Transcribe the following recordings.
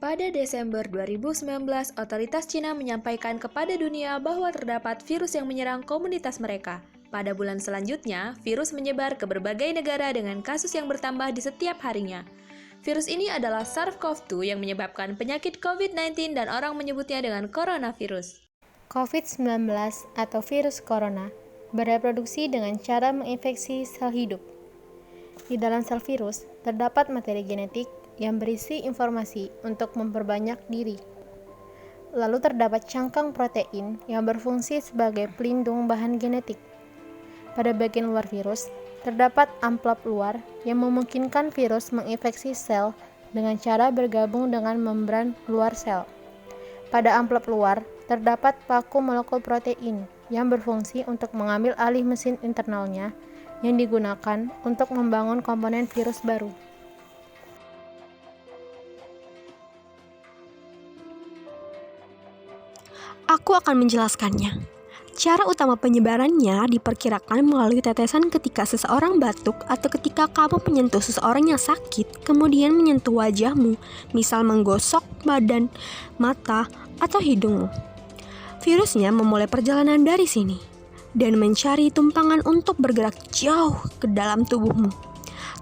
Pada Desember 2019, otoritas Cina menyampaikan kepada dunia bahwa terdapat virus yang menyerang komunitas mereka. Pada bulan selanjutnya, virus menyebar ke berbagai negara dengan kasus yang bertambah di setiap harinya. Virus ini adalah SARS-CoV-2 yang menyebabkan penyakit COVID-19 dan orang menyebutnya dengan coronavirus. COVID-19 atau virus corona bereproduksi dengan cara menginfeksi sel hidup. Di dalam sel virus, terdapat materi genetik yang berisi informasi untuk memperbanyak diri. Lalu terdapat cangkang protein yang berfungsi sebagai pelindung bahan genetik. Pada bagian luar virus, terdapat amplop luar yang memungkinkan virus menginfeksi sel dengan cara bergabung dengan membran luar sel. Pada amplop luar, terdapat paku molekul protein yang berfungsi untuk mengambil alih mesin internalnya yang digunakan untuk membangun komponen virus baru. Aku akan menjelaskannya. Cara utama penyebarannya diperkirakan melalui tetesan ketika seseorang batuk atau ketika kamu menyentuh seseorang yang sakit, kemudian menyentuh wajahmu, misal menggosok badan, mata, atau hidungmu. Virusnya memulai perjalanan dari sini dan mencari tumpangan untuk bergerak jauh ke dalam tubuhmu.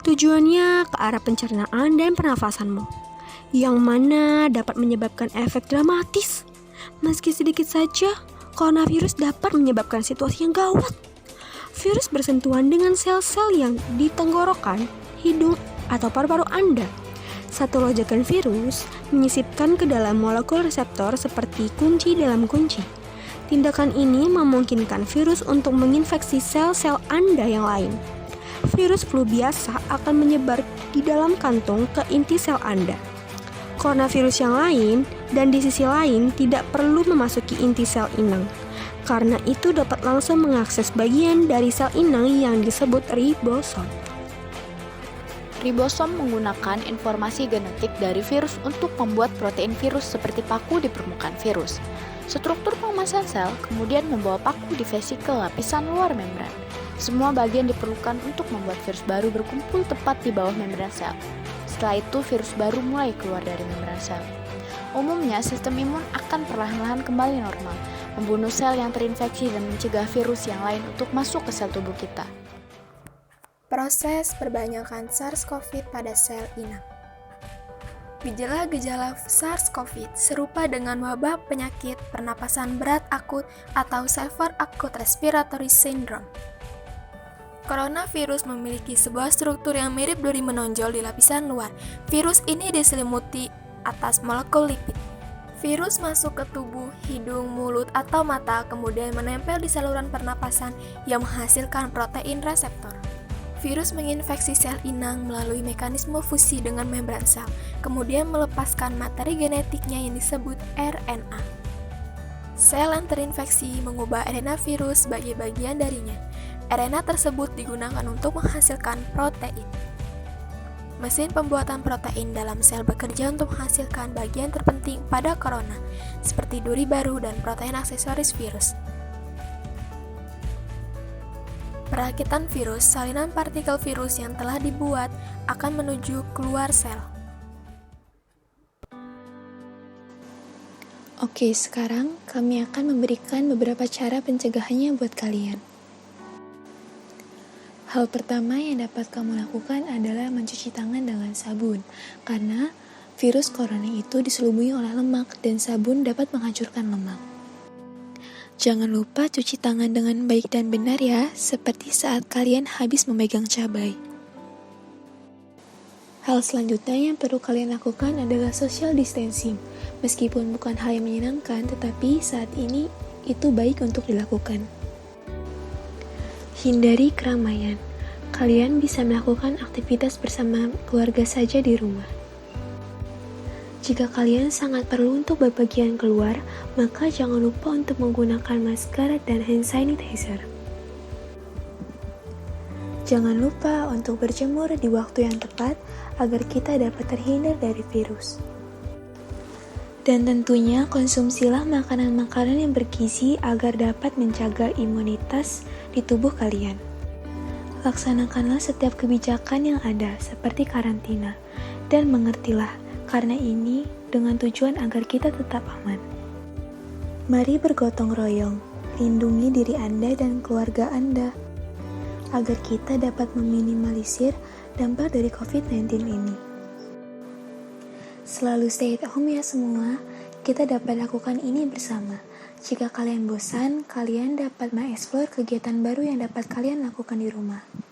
Tujuannya ke arah pencernaan dan pernafasanmu, yang mana dapat menyebabkan efek dramatis. Meski sedikit saja, coronavirus dapat menyebabkan situasi yang gawat. Virus bersentuhan dengan sel-sel yang di tenggorokan, hidung, atau paru-paru Anda. Satu lojakan virus menyisipkan ke dalam molekul reseptor seperti kunci dalam kunci. Tindakan ini memungkinkan virus untuk menginfeksi sel-sel Anda yang lain. Virus flu biasa akan menyebar di dalam kantung ke inti sel Anda. Coronavirus yang lain dan di sisi lain tidak perlu memasuki inti sel inang, karena itu dapat langsung mengakses bagian dari sel inang yang disebut ribosom. Ribosom menggunakan informasi genetik dari virus untuk membuat protein virus seperti paku di permukaan virus. Struktur pengemasan sel kemudian membawa paku difesi ke lapisan luar membran. Semua bagian diperlukan untuk membuat virus baru berkumpul tepat di bawah membran sel. Setelah itu, virus baru mulai keluar dari membran sel. Umumnya, sistem imun akan perlahan-lahan kembali normal, membunuh sel yang terinfeksi dan mencegah virus yang lain untuk masuk ke sel tubuh kita. Proses perbanyakan SARS-CoV pada sel inang. Gejala-gejala SARS-CoV serupa dengan wabah penyakit pernapasan berat akut atau Severe Acute Respiratory Syndrome. Coronavirus memiliki sebuah struktur yang mirip duri menonjol di lapisan luar. Virus ini diselimuti atas molekul lipid. Virus masuk ke tubuh, hidung, mulut, atau mata, kemudian menempel di saluran pernapasan yang menghasilkan protein reseptor. Virus menginfeksi sel inang melalui mekanisme fusi dengan membran sel, kemudian melepaskan materi genetiknya yang disebut RNA. Sel yang terinfeksi mengubah RNA virus sebagai bagian darinya. RNA tersebut digunakan untuk menghasilkan protein. Mesin pembuatan protein dalam sel bekerja untuk menghasilkan bagian terpenting pada corona, seperti duri baru dan protein aksesoris virus. Perakitan virus, salinan partikel virus yang telah dibuat akan menuju keluar sel. Oke, sekarang kami akan memberikan beberapa cara pencegahannya buat kalian. Hal pertama yang dapat kamu lakukan adalah mencuci tangan dengan sabun, karena virus corona itu diselubungi oleh lemak dan sabun dapat menghancurkan lemak. Jangan lupa cuci tangan dengan baik dan benar ya, seperti saat kalian habis memegang cabai. Hal selanjutnya yang perlu kalian lakukan adalah social distancing. Meskipun bukan hal yang menyenangkan, tetapi saat ini itu baik untuk dilakukan. Hindari keramaian. Kalian bisa melakukan aktivitas bersama keluarga saja di rumah. Jika kalian sangat perlu untuk bepergian keluar, maka jangan lupa untuk menggunakan masker dan hand sanitizer. Jangan lupa untuk berjemur di waktu yang tepat agar kita dapat terhindar dari virus. Dan tentunya konsumsilah makanan-makanan yang bergizi agar dapat menjaga imunitas di tubuh kalian. Laksanakanlah setiap kebijakan yang ada seperti karantina dan mengertilah Karena ini dengan tujuan agar kita tetap aman. Mari bergotong royong, lindungi diri Anda dan keluarga Anda, agar kita dapat meminimalisir dampak dari COVID-19 ini. Selalu stay at home ya semua, kita dapat lakukan ini bersama. Jika kalian bosan, kalian dapat mengeksplor kegiatan baru yang dapat kalian lakukan di rumah.